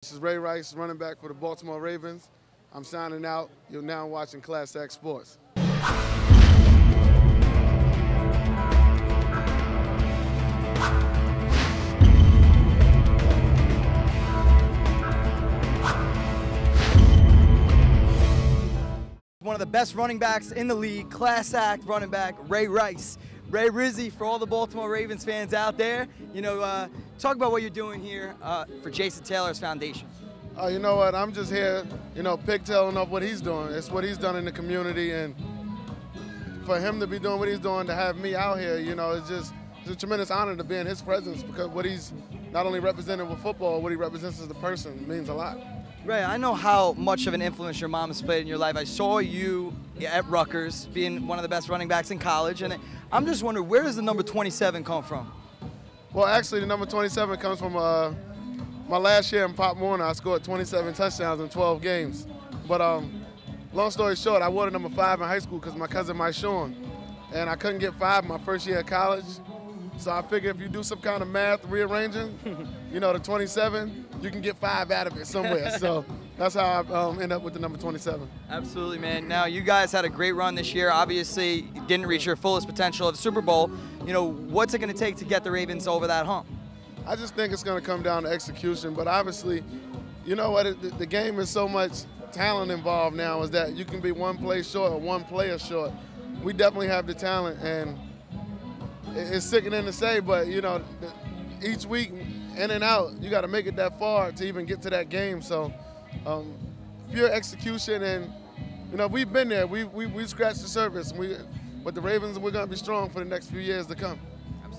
This is Ray Rice, running back for the Baltimore Ravens. I'm signing out. You're now watching Class X Sports. One of the best running backs in the league, class act running back, Ray Rice. Ray Rizzy, for all the Baltimore Ravens fans out there, talk about what you're doing here for Jason Taylor's foundation. You know what? I'm just here, pigtailing up what he's doing. It's what he's done in the community, and for him to be doing what he's doing, to have me out here, it's a tremendous honor to be in his presence, because what he's not only represented with football, what he represents as a person means a lot. Ray, I know how much of an influence your mom has played in your life. I saw you at Rutgers being one of the best running backs in college, and I'm just wondering, where does the number 27 come from? Well, actually, the number 27 comes from my last year in Pop Warner. I scored 27 touchdowns in 12 games. But long story short, I wore the number 5 in high school because my cousin Mike Sean, and I couldn't get 5 my first year of college. So I figured if you do some kind of math rearranging, the 27, you can get 5 out of it somewhere. So that's how I end up with the number 27. Absolutely, man. Now, you guys had a great run this year. Obviously, didn't reach your fullest potential at the Super Bowl. What's it going to take to get the Ravens over that hump? I just think it's going to come down to execution. But obviously, you know what? The game is so much talent involved now, is that you can be one play short or one player short. We definitely have the talent, and it's sickening to say, but each week in and out, you got to make it that far to even get to that game. So pure execution, and we've been there. We scratched the surface. But the Ravens, we're going to be strong for the next few years to come.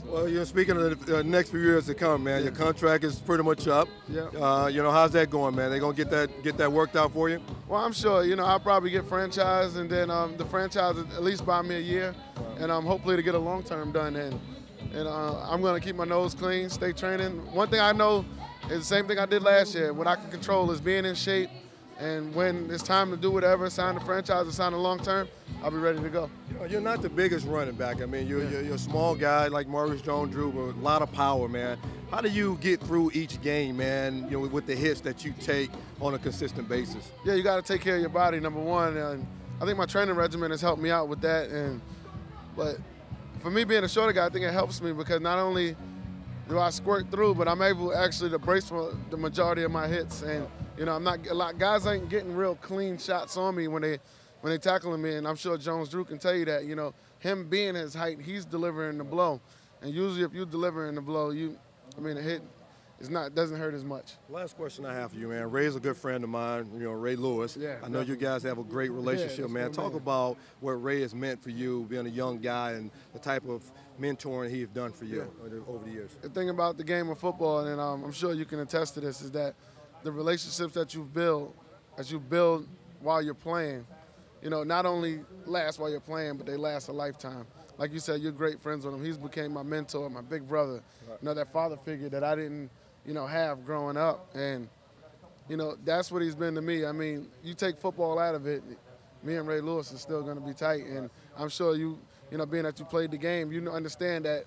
Well, speaking of the next few years to come, man, your contract is pretty much up. Yeah. How's that going, man? They gonna get that worked out for you? Well, I'm sure. I'll probably get franchised, and then the franchise will at least buy me a year, and hopefully to get a long term done. And I'm gonna keep my nose clean, stay training. One thing I know is the same thing I did last year. What I can control is being in shape, and when it's time to do whatever, sign the franchise or sign the long term, I'll be ready to go. You're not the biggest running back. I mean, you're a small guy like Maurice Jones-Drew with a lot of power, man. How do you get through each game, man, with the hits that you take on a consistent basis? Yeah, you got to take care of your body, number one. And I think my training regimen has helped me out with that. But for me being a shorter guy, I think it helps me because not only do I squirt through, but I'm able actually to brace for the majority of my hits. And, I'm not a lot. Guys ain't getting real clean shots on me when they tackling me, and I'm sure Jones-Drew can tell you that. Him being his height, he's delivering the blow. And usually if you're delivering the blow, a hit doesn't hurt as much. Last question I have for you, man. Ray's a good friend of mine, Ray Lewis. Yeah, I know you guys have a great relationship, man. Talk about what Ray has meant for you, being a young guy, and the type of mentoring he's done for you over the years. The thing about the game of football, and I'm sure you can attest to this, is that the relationships that you build while you're playing, not only last while you're playing, but they last a lifetime. Like you said, you're great friends with him. He's became my mentor, my big brother. Right. That father figure that I didn't, have growing up. And, that's what he's been to me. I mean, you take football out of it, me and Ray Lewis is still going to be tight. And I'm sure being that you played the game, you understand that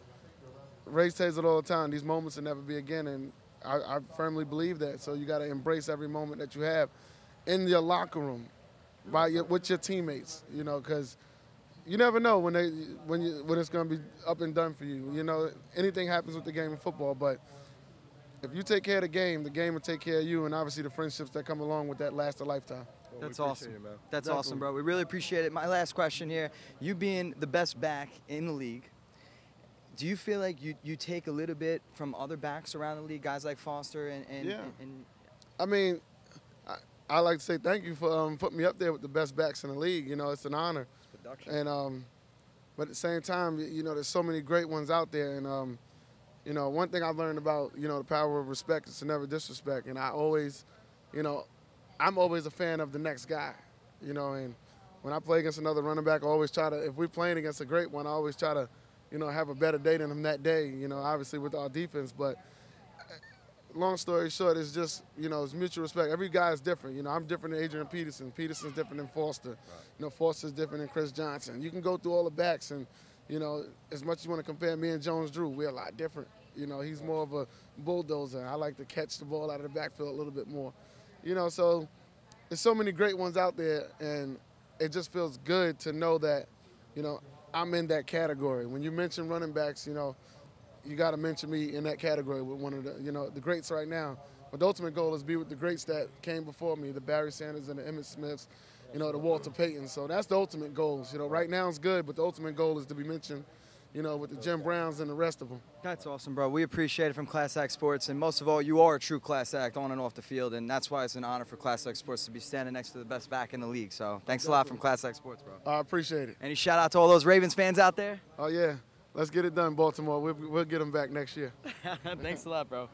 Ray says it all the time, these moments will never be again. And I firmly believe that. So you got to embrace every moment that you have in your locker room, with your teammates, because you never know when it's going to be up and done for you. Anything happens with the game of football, but if you take care of the game will take care of you, and obviously the friendships that come along with that last a lifetime. Well, That's awesome. You, man. That's Definitely. awesome, bro. We really appreciate it. My last question here, you being the best back in the league, do you feel like you take a little bit from other backs around the league, guys like Foster and I mean, I like to say thank you for putting me up there with the best backs in the league. It's an honor. production. And but at the same time, there's so many great ones out there. And one thing I've learned about the power of respect is to never disrespect. And I always, I'm always a fan of the next guy. And when I play against another running back, I always try to. If we're playing against a great one, I always try to, have a better day than him that day. Obviously with our defense, but. Long story short, it's just, it's mutual respect. Every guy is different. I'm different than Adrian Peterson. Peterson's different than Foster. Right. Foster's different than Chris Johnson. You can go through all the backs, and, as much as you want to compare me and Jones-Drew, we're a lot different. You know, he's more of a bulldozer. I like to catch the ball out of the backfield a little bit more. You know, so there's so many great ones out there, and it just feels good to know that, you know, I'm in that category. When you mention running backs, you know, you got to mention me in that category with one of the, you know, the greats right now. But the ultimate goal is be with the greats that came before me, the Barry Sanders and the Emmitt Smiths, you know, the Walter Paytons. So that's the ultimate goals. You know, right now it's good, but the ultimate goal is to be mentioned, you know, with the Jim Browns and the rest of them. That's awesome, bro. We appreciate it from Class Act Sports, and most of all, you are a true Class Act on and off the field, and that's why it's an honor for Class Act Sports to be standing next to the best back in the league. So thanks a lot from Class Act Sports, bro. I appreciate it. Any shout out to all those Ravens fans out there? Oh, yeah. Let's get it done, Baltimore. We'll get them back next year. Thanks a lot, bro.